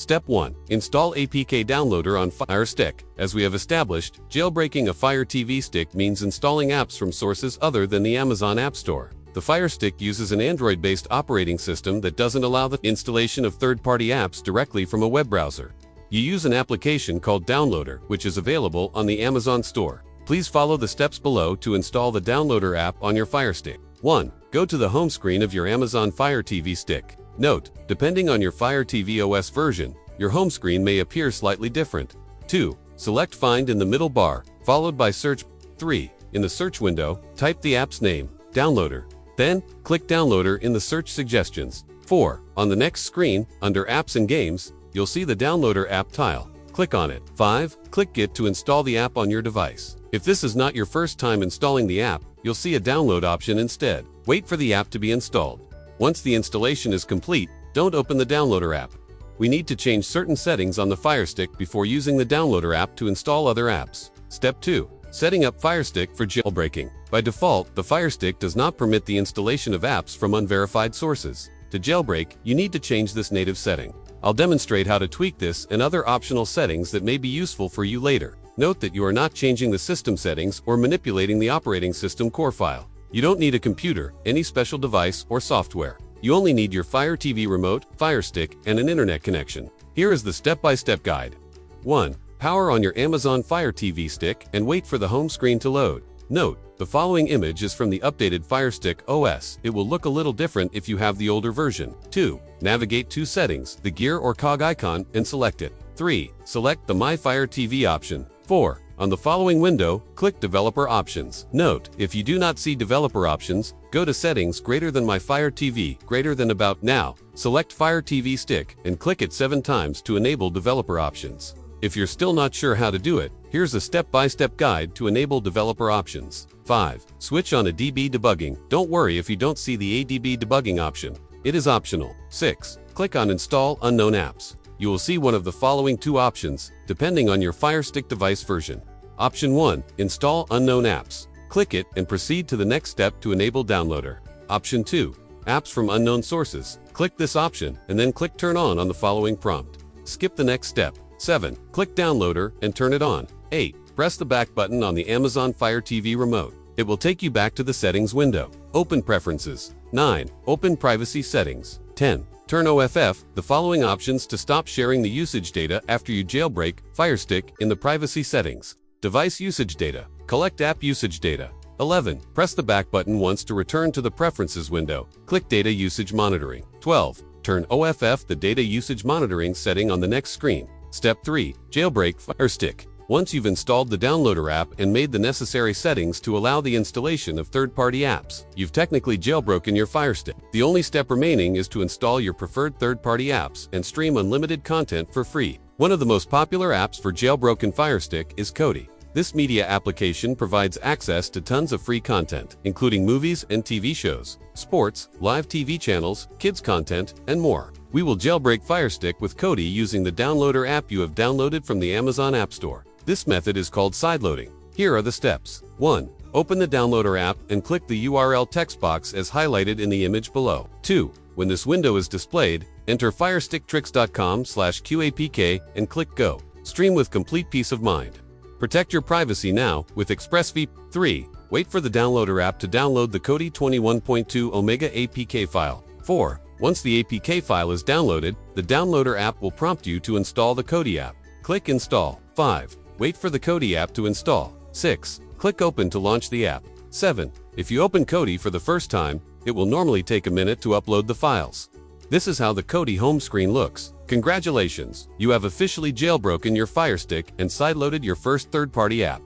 Step 1. Install APK Downloader on Firestick. As we have established, jailbreaking a Fire TV stick means installing apps from sources other than the Amazon App Store. The Firestick uses an Android-based operating system that doesn't allow the installation of third-party apps directly from a web browser. You use an application called Downloader, which is available on the Amazon store. Please follow the steps below to install the Downloader app on your Firestick. 1. Go to the home screen of your Amazon Fire TV stick. Note, depending on your Fire TV OS version, your home screen may appear slightly different. 2. Select Find in the middle bar, followed by Search. 3. In the search window, type the app's name, Downloader. Then, click Downloader in the search suggestions. 4. On the next screen, under Apps and Games, you'll see the Downloader app tile. Click on it. 5. Click Get to install the app on your device. If this is not your first time installing the app, you'll see a download option instead. Wait for the app to be installed. Once the installation is complete, don't open the Downloader app. We need to change certain settings on the Firestick before using the Downloader app to install other apps. Step 2. Setting up Firestick for jailbreaking. By default, the Firestick does not permit the installation of apps from unverified sources. To jailbreak, you need to change this native setting. I'll demonstrate how to tweak this and other optional settings that may be useful for you later. Note that you are not changing the system settings or manipulating the operating system core file. You don't need a computer, any special device, or software. You only need your Fire TV remote, Firestick, and an internet connection. Here is the step-by-step guide. 1. Power on your Amazon Fire TV stick and wait for the home screen to load. Note, the following image is from the updated Firestick OS. It will look a little different if you have the older version. 2. Navigate to Settings, the gear or cog icon, and select it. 3. Select the My Fire TV option. 4. On the following window, click Developer Options. Note, if you do not see Developer Options, go to Settings greater than My Fire TV, greater than About Now, select Fire TV Stick, and click it 7 times to enable Developer Options. If you're still not sure how to do it, here's a step-by-step guide to enable Developer Options. 5. Switch on ADB debugging. Don't worry if you don't see the ADB debugging option. It is optional. 6. Click on Install Unknown Apps. You will see one of the following 2 options, depending on your Firestick device version. Option 1. Install Unknown Apps. Click it and proceed to the next step to enable Downloader. Option 2. Apps from Unknown Sources. Click this option and then click Turn On the following prompt. Skip the next step. 7. Click Downloader and turn it on. 8. Press the back button on the Amazon Fire TV remote. It will take you back to the settings window. Open Preferences. 9. Open Privacy Settings. 10. Turn OFF the following options to stop sharing the usage data after you jailbreak Firestick in the privacy settings. Device usage data. Collect app usage data. 11. Press the back button once to return to the Preferences window. Click Data Usage Monitoring. 12. Turn OFF the data usage monitoring setting on the next screen. Step 3. Jailbreak Firestick. Once you've installed the Downloader app and made the necessary settings to allow the installation of third-party apps, you've technically jailbroken your Firestick. The only step remaining is to install your preferred third-party apps and stream unlimited content for free. One of the most popular apps for jailbroken Firestick is Kodi. This media application provides access to tons of free content, including movies and TV shows, sports, live TV channels, kids content, and more. We will jailbreak Firestick with Kodi using the Downloader app you have downloaded from the Amazon App Store. This method is called sideloading. Here are the steps. 1. Open the Downloader app and click the URL text box as highlighted in the image below. 2. When this window is displayed, enter firesticktricks.com/QAPK and click Go. Stream with complete peace of mind. Protect your privacy now with ExpressVPN. 3. Wait for the Downloader app to download the Kodi 21.2 Omega APK file. 4. Once the APK file is downloaded, the Downloader app will prompt you to install the Kodi app. Click Install. 5. Wait for the Kodi app to install. 6. Click Open to launch the app. 7. If you open Kodi for the first time, it will normally take a minute to upload the files. This is how the Kodi home screen looks. Congratulations! You have officially jailbroken your Firestick and sideloaded your first third-party app.